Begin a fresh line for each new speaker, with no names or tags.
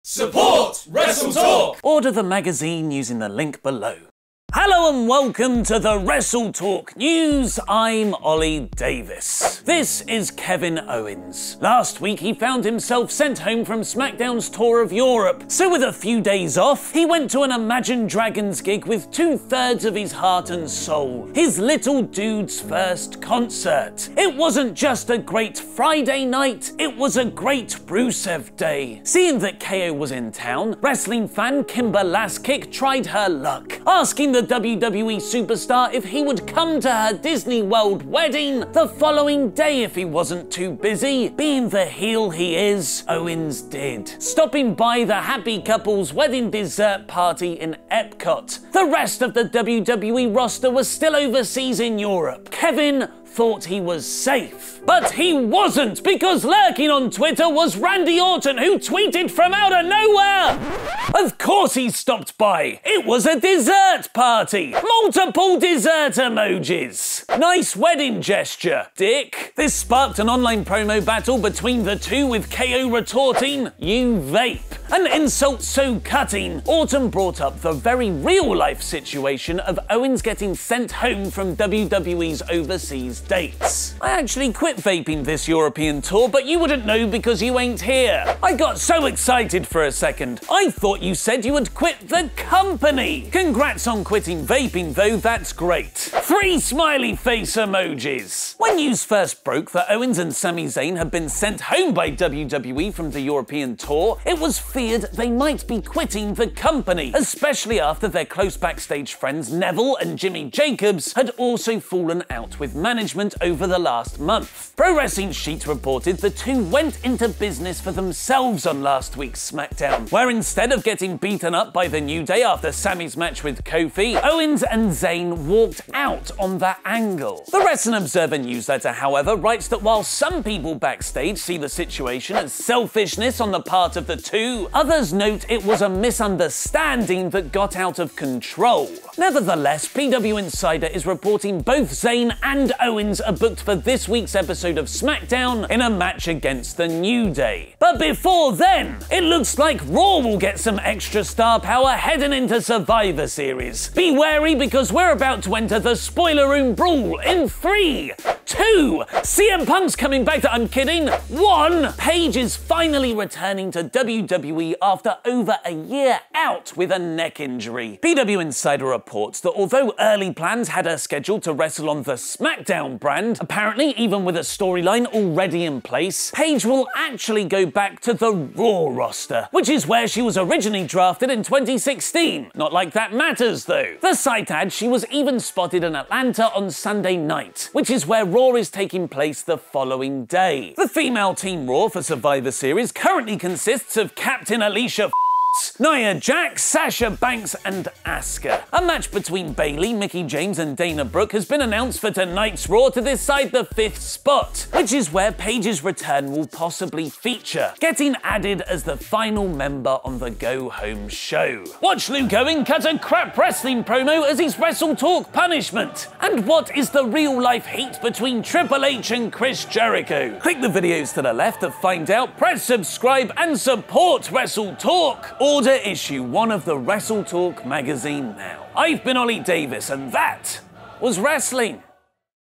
Support WrestleTalk!
Order the magazine using the link below. Hello and welcome to the WrestleTalk News. I'm Ollie Davis. This is Kevin Owens. Last week he found himself sent home from SmackDown's tour of Europe. So with a few days off, he went to an Imagine Dragons gig with 2/3 of his heart and soul. His little dude's first concert. It wasn't just a great Friday night, it was a great Rusev Day. Seeing that KO was in town, wrestling fan Kimber Laskick tried her luck, asking the WWE superstar if he would come to her Disney World wedding the following day if he wasn't too busy. Being the heel he is, Owens did, stopping by the happy couple's wedding dessert party in Epcot. The rest of the WWE roster was still overseas in Europe. Kevin thought he was safe. But he wasn't, because lurking on Twitter was Randy Orton, who tweeted from out of nowhere. Of course he stopped by. It was a dessert party. Multiple dessert emojis. Nice wedding gesture, dick. This sparked an online promo battle between the two, with KO retorting, "You vape." An insult so cutting, Orton brought up the very real-life situation of Owens getting sent home from WWE's overseas dates. "I actually quit vaping this European tour, but you wouldn't know because you ain't here. I got so excited for a second. I thought you said you had quit the company. Congrats on quitting vaping though, that's great." 3 smiley face emojis. When news first broke that Owens and Sami Zayn had been sent home by WWE from the European tour, it was feared they might be quitting the company, especially after their close backstage friends Neville and Jimmy Jacobs had also fallen out with management over the last month. Pro Wrestling Sheet reported the two went into business for themselves on last week's SmackDown, where instead of getting beaten up by the New Day after Sami's match with Kofi, Owens and Zayn walked out on that angle. The Wrestling Observer newsletter, however, writes that while some people backstage see the situation as selfishness on the part of the two, others note it was a misunderstanding that got out of control. Nevertheless, PW Insider is reporting both Zayn and Owens are booked for this week's episode of SmackDown in a match against the New Day. But before then, it looks like Raw will get some extra star power heading into Survivor Series. Be wary, because we're about to enter the spoiler room brawl in 3, 2, CM Punk's coming back to, I'm kidding, 1, Paige is finally returning to WWE after over a year out with a neck injury. PW Insider reports that although early plans had her scheduled to wrestle on the SmackDown brand, apparently even with a storyline already in place, Paige will actually go back to the Raw roster, which is where she was originally drafted in 2016. Not like that matters though. The site adds she was even spotted in Atlanta on Sunday night, which is where Raw is taking place the following day. The female Team Raw for Survivor Series currently consists of Captain Alicia Nia Jax, Sasha Banks and Asuka. A match between Bayley, Mickie James and Dana Brooke has been announced for tonight's Raw to decide the 5th spot, which is where Paige's return will possibly feature, getting added as the final member on the Go Home show. Watch Luke Owen cut a crap wrestling promo as his WrestleTalk punishment. And what is the real-life heat between Triple H and Chris Jericho? Click the videos to the left to find out, press subscribe and support WrestleTalk. Order issue 1 of the WrestleTalk magazine now. I've been Ollie Davis, and that was wrestling.